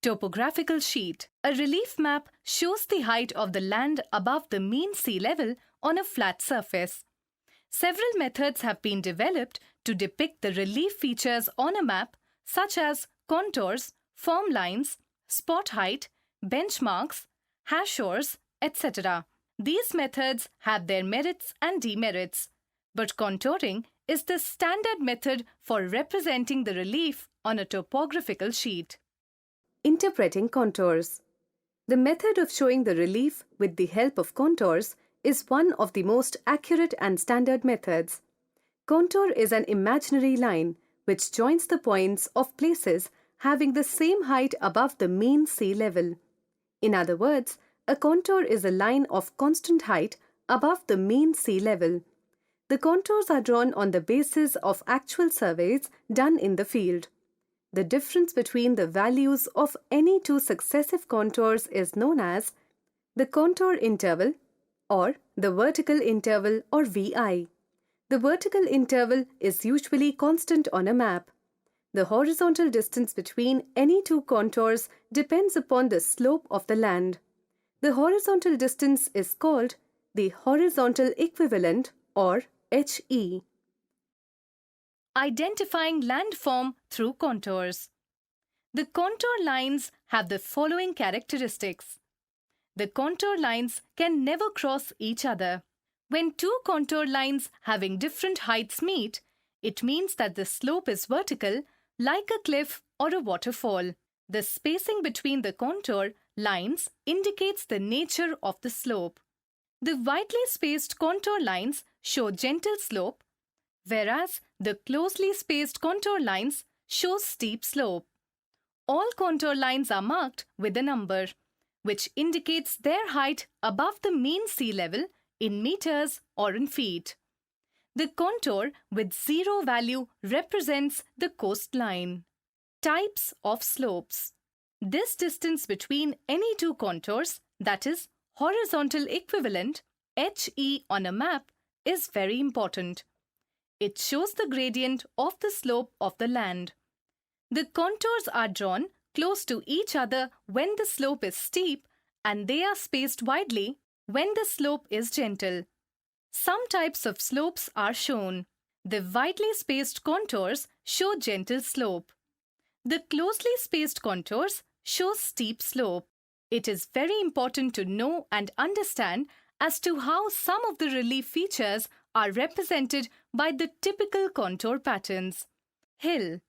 Topographical sheet. A relief map shows the height of the land above the mean sea level on a flat surface. Several methods have been developed to depict the relief features on a map, such as contours, form lines, spot height, benchmarks, hachures, etc. These methods have their merits and demerits, but contouring is the standard method for representing the relief on a topographical sheet. Interpreting contours. The method of showing the relief with the help of contours is one of the most accurate and standard methods. Contour is an imaginary line which joins the points of places having the same height above the mean sea level. In other words, a contour is a line of constant height above the mean sea level. The contours are drawn on the basis of actual surveys done in the field. The difference between the values of any two successive contours is known as the contour interval or the vertical interval or VI. The vertical interval is usually constant on a map. The horizontal distance between any two contours depends upon the slope of the land. The horizontal distance is called the horizontal equivalent or HE. Identifying landform through contours. The contour lines have the following characteristics. The contour lines can never cross each other. When two contour lines having different heights meet, it means that the slope is vertical, like a cliff or a waterfall. The spacing between the contour lines indicates the nature of the slope. The widely spaced contour lines show gentle slope, whereas the closely spaced contour lines show steep slope. All contour lines are marked with a number, which indicates their height above the mean sea level in meters or in feet. The contour with 0 value represents the coastline. Types of slopes. This distance between any two contours, that is, horizontal equivalent, HE on a map, is very important. It shows the gradient of the slope of the land. The contours are drawn close to each other when the slope is steep, and they are spaced widely when the slope is gentle. Some types of slopes are shown. The widely spaced contours show gentle slope. The closely spaced contours show steep slope. It is very important to know and understand as to how some of the relief features are represented by the typical contour patterns. Hill.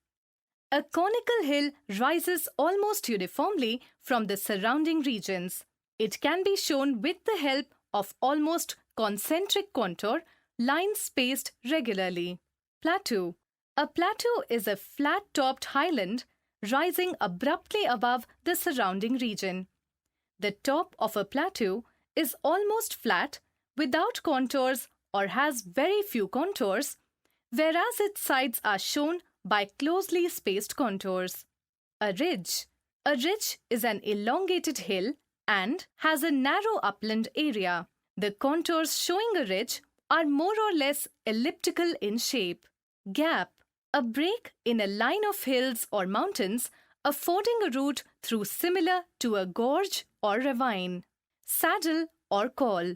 A conical hill rises almost uniformly from the surrounding regions. It can be shown with the help of almost concentric contour lines spaced regularly. Plateau. A plateau is a flat-topped highland rising abruptly above the surrounding region. The top of a plateau is almost flat, without contours or has very few contours, whereas its sides are shown by closely spaced contours. A ridge. A ridge is an elongated hill and has a narrow upland area. The contours showing a ridge are more or less elliptical in shape. Gap. A break in a line of hills or mountains affording a route through similar to a gorge or ravine. Saddle or col.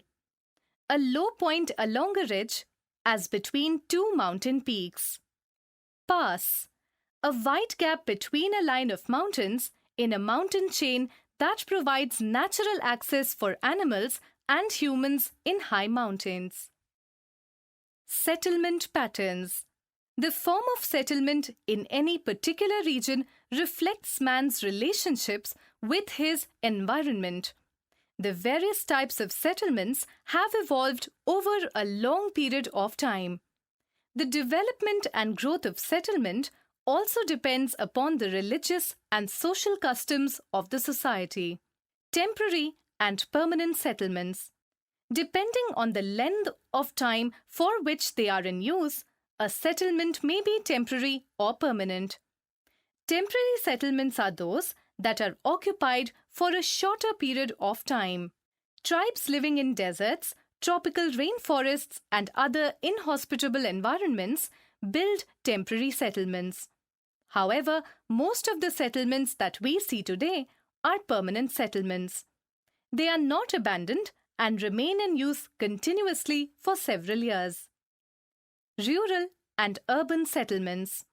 A low point along a ridge, as between two mountain peaks. Pass. A wide gap between a line of mountains in a mountain chain that provides natural access for animals and humans in high mountains. Settlement patterns. The form of settlement in any particular region reflects man's relationships with his environment. The various types of settlements have evolved over a long period of time. The development and growth of settlement also depends upon the religious and social customs of the society. Temporary and permanent settlements. Depending on the length of time for which they are in use, a settlement may be temporary or permanent. Temporary settlements are those that are occupied for a shorter period of time. Tribes living in deserts, tropical rainforests, and other inhospitable environments build temporary settlements. However, most of the settlements that we see today are permanent settlements. They are not abandoned and remain in use continuously for several years. Rural and urban settlements.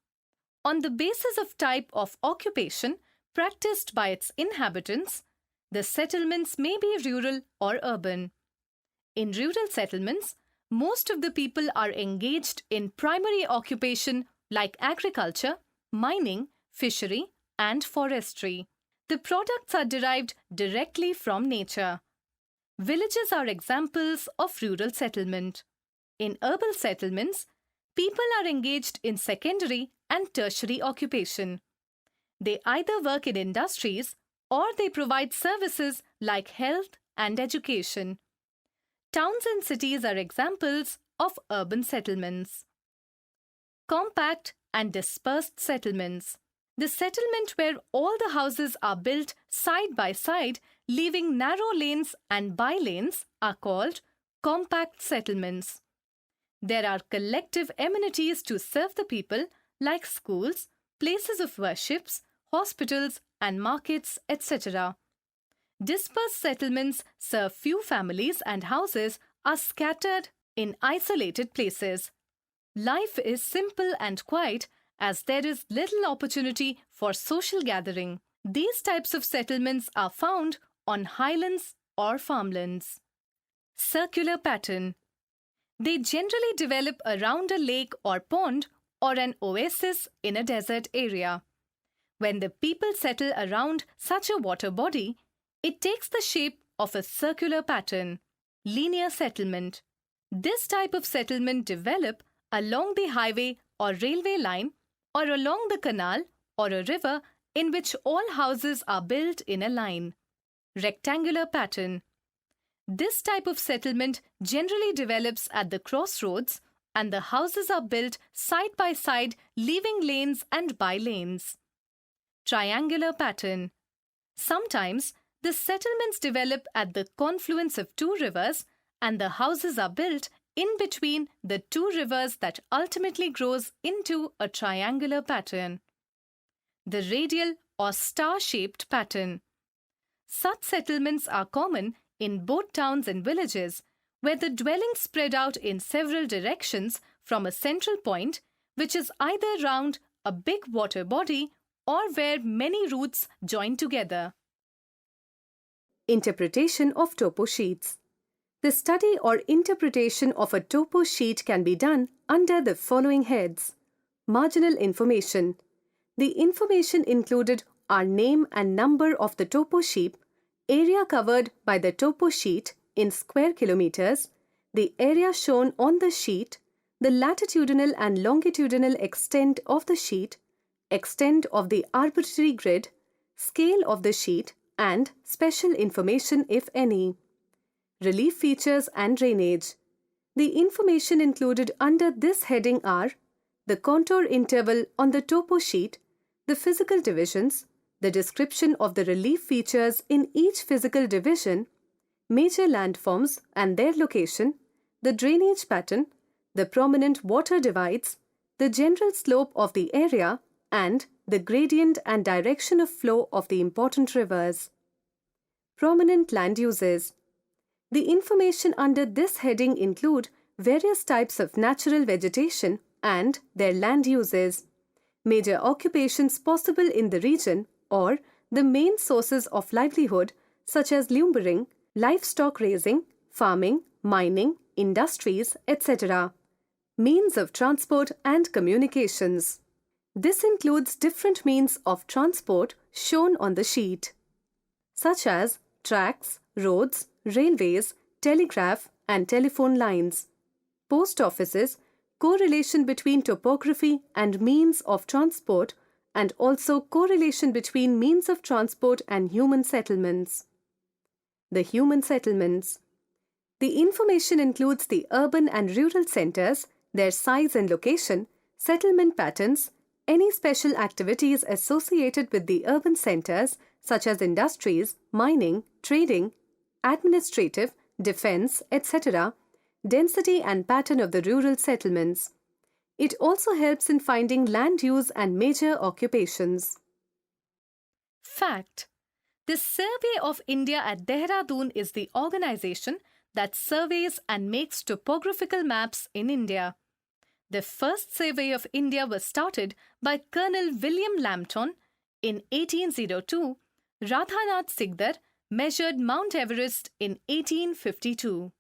On the basis of type of occupation practiced by its inhabitants, the settlements may be rural or urban. In rural settlements, most of the people are engaged in primary occupation like agriculture, mining, fishery, and forestry. The products are derived directly from nature. Villages are examples of rural settlement. In urban settlements, people are engaged in secondary and tertiary occupation. They either work in industries or they provide services like health and education. Towns and cities are examples of urban settlements. Compact and dispersed settlements. The settlement where all the houses are built side by side, leaving narrow lanes and by-lanes, are called compact settlements. There are collective amenities to serve the people like schools, places of worships, hospitals and markets, etc. Dispersed settlements serve few families and houses are scattered in isolated places. Life is simple and quiet as there is little opportunity for social gathering. These types of settlements are found on highlands or farmlands. Circular pattern. They generally develop around a lake or pond or an oasis in a desert area. When the people settle around such a water body, it takes the shape of a circular pattern, linear settlement. This type of settlement develop along the highway or railway line or along the canal or a river in which all houses are built in a line. Rectangular pattern. This type of settlement generally develops at the crossroads and the houses are built side by side, leaving lanes and by-lanes. Triangular pattern. Sometimes the settlements develop at the confluence of two rivers and the houses are built in between the two rivers that ultimately grows into a triangular pattern. The radial or star-shaped pattern. Such settlements are common in both towns and villages, where the dwellings spread out in several directions from a central point, which is either round a big water body or where many roots join together. Interpretation of topo sheets. The study or interpretation of a topo sheet can be done under the following heads. Marginal information. The information included are name and number of the topo sheet, area covered by the topo sheet in square kilometers, the area shown on the sheet, the latitudinal and longitudinal extent of the sheet, extent of the arbitrary grid, scale of the sheet, and special information if any. Relief features and drainage. The information included under this heading are the contour interval on the topo sheet, the physical divisions, the description of the relief features in each physical division, major landforms and their location, the drainage pattern, the prominent water divides, the general slope of the area, and the gradient and direction of flow of the important rivers. Prominent land uses. The information under this heading include various types of natural vegetation and their land uses, major occupations possible in the region or the main sources of livelihood such as lumbering, livestock raising, farming, mining, industries, etc. Means of transport and communications. This includes different means of transport shown on the sheet, such as tracks, roads, railways, telegraph and telephone lines, post offices, correlation between topography and means of transport, and also correlation between means of transport and human settlements. The human settlements. The information includes the urban and rural centers, their size and location, settlement patterns, any special activities associated with the urban centers such as industries, mining, trading, administrative, defense, etc., density and pattern of the rural settlements. It also helps in finding land use and major occupations. Fact: the Survey of India at Dehradun is the organization that surveys and makes topographical maps in India. The first survey of India was started by Colonel William Lambton in 1802. Radhanath Sigdar measured Mount Everest in 1852.